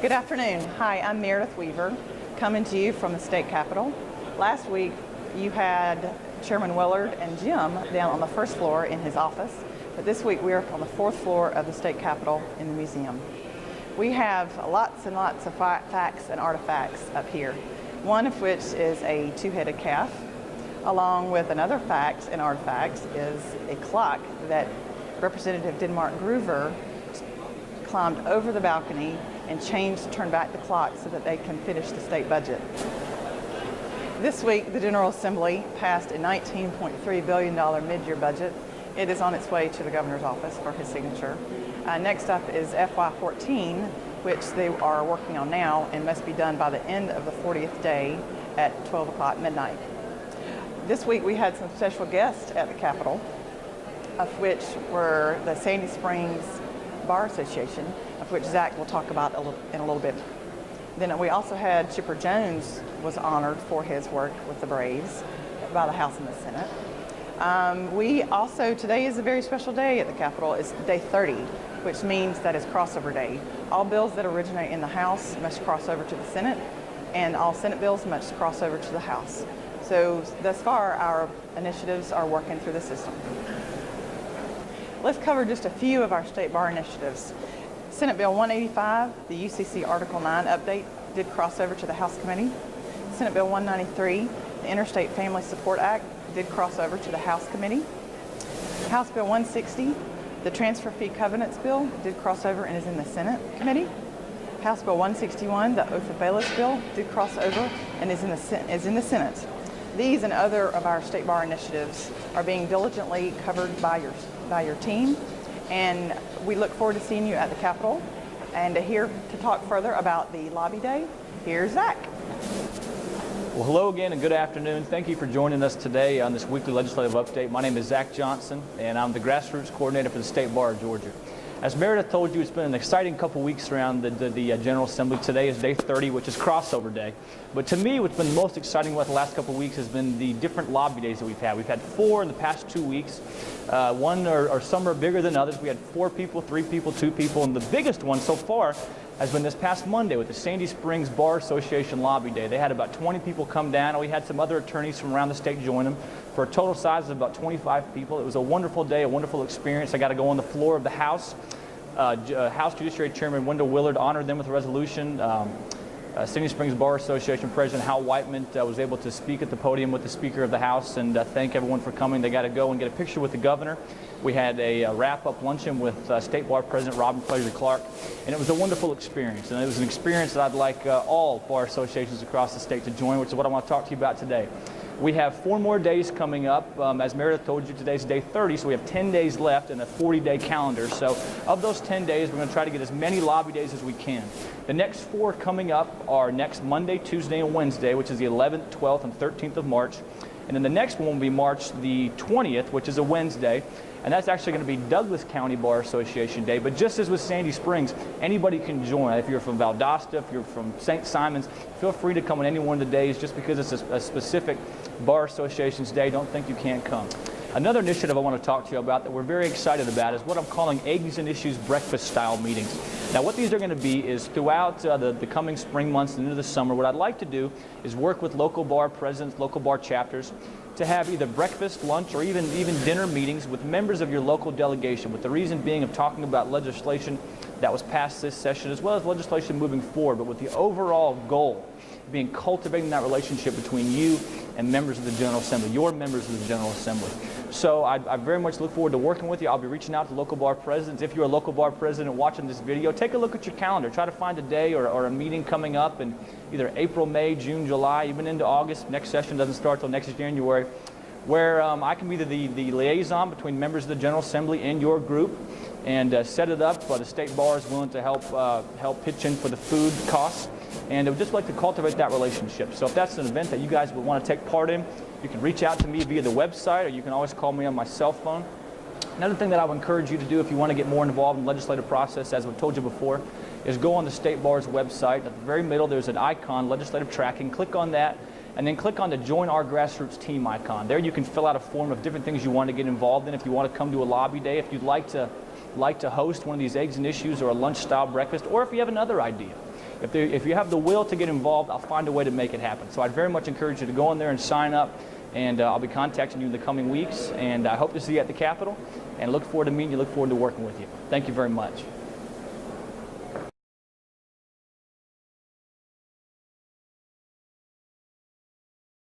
Good afternoon. Hi, I'm Meredith Weaver, coming to you from the state capitol. Last week, you had Chairman Willard and Jim down on the first floor in his office, but this week we are on the fourth floor of the state capitol in the museum. We have lots and lots of facts and artifacts up here, one of which is a two-headed calf. Along with another fact and artifact is a clock that Representative Denmark Groover climbed over the balcony and turned back the clock so that they can finish the state budget. This week, the General Assembly passed a $19.3 billion mid-year budget. It is on its way to the governor's office for his signature. Next up is FY14, which they are working on now and must be done by the end of the 40th day at 12 o'clock midnight. This week, we had some special guests at the Capitol, of which were the Sandy Springs Bar Association, of which Zach will talk about in a little bit. Then we also had Chipper Jones was honored for his work with the Braves by the House and the Senate. Today is a very special day at the Capitol. It's day 30, which means that it's crossover day. All bills that originate in the House must cross over to the Senate, and all Senate bills must cross over to the House. So thus far, our initiatives are working through the system. Let's cover just a few of our state bar initiatives. Senate Bill 185, the UCC Article 9 update, did cross over to the House Committee. Senate Bill 193, the Interstate Family Support Act, did cross over to the House Committee. House Bill 160, the Transfer Fee Covenants Bill, did cross over and is in the Senate Committee. House Bill 161, the Oath of Bailiffs Bill, did cross over and is in the Senate. These and other of our state bar initiatives are being diligently covered by your team, and we look forward to seeing you at the Capitol. And here to talk further about the Lobby Day, here's Zach. Well, hello again and good afternoon. Thank you for joining us today on this weekly legislative update. My name is Zach Johnson, and I'm the grassroots coordinator for the State Bar of Georgia. As Meredith told you, it's been an exciting couple weeks around the General Assembly. Today is day 30, which is crossover day. But to me, what's been most exciting about the last couple weeks has been the different lobby days that we've had. We've had 4 in the past 2 weeks. Some are bigger than others. We had 4 people, 3 people, 2 people, and the biggest one so far has been this past Monday with the Sandy Springs Bar Association Lobby Day. They had about 20 people come down, and we had some other attorneys from around the state join them for a total size of about 25 people. It was a wonderful day, a wonderful experience. I got to go on the floor of the House. House Judiciary Chairman Wendell Willard honored them with a resolution. Sandy Springs Bar Association President Hal Whiteman was able to speak at the podium with the Speaker of the House and thank everyone for coming. They got to go and get a picture with the governor. We had a wrap-up luncheon with State Bar President Robin Pleasure Clark, and it was a wonderful experience. And it was an experience that I'd like all bar associations across the state to join, which is what I want to talk to you about today. We have 4 more days coming up. As Meredith told you, today's day 30, so we have 10 days left in a 40-day calendar. So of those 10 days, we're going to try to get as many lobby days as we can. The next 4 coming up are next Monday, Tuesday, and Wednesday, which is the 11th, 12th, and 13th of March. And then the next one will be March the 20th, which is a Wednesday. And that's actually going to be Douglas County Bar Association Day. But just as with Sandy Springs, anybody can join. If you're from Valdosta, if you're from St. Simons, feel free to come on any one of the days. Just because it's a specific Bar Association's Day, don't think you can't come. Another initiative I want to talk to you about that we're very excited about is what I'm calling Eggs and Issues breakfast-style meetings. Now, what these are going to be is throughout the coming spring months and into the summer, what I'd like to do is work with local bar presidents, local bar chapters, to have either breakfast, lunch, or even dinner meetings with members of your local delegation, with the reason being of talking about legislation that was passed this session, as well as legislation moving forward, but with the overall goal being cultivating that relationship between you and members of the General Assembly, your members of the General Assembly. So I very much look forward to working with you. I'll be reaching out to local bar presidents. If you're a local bar president watching this video, take a look at your calendar. Try to find a day or a meeting coming up in either April, May, June, July, even into August. Next session doesn't start till next January, where I can be the liaison between members of the General Assembly and your group and set it up. The State Bar is willing to help pitch in for the food costs. And I would just like to cultivate that relationship. So if that's an event that you guys would want to take part in, you can reach out to me via the website, or you can always call me on my cell phone. Another thing that I would encourage you to do if you want to get more involved in the legislative process, as I've told you before, is go on the State Bar's website. At the very middle, there's an icon, legislative tracking. Click on that, and then click on the Join Our Grassroots Team icon. There you can fill out a form of different things you want to get involved in. If you want to come to a lobby day, if you'd like to host one of these Eggs and Issues or a lunch-style breakfast, or if you have another idea. If you have the will to get involved, I'll find a way to make it happen. So I'd very much encourage you to go in there and sign up, and I'll be contacting you in the coming weeks, and I hope to see you at the Capitol, and look forward to meeting you, look forward to working with you. Thank you very much.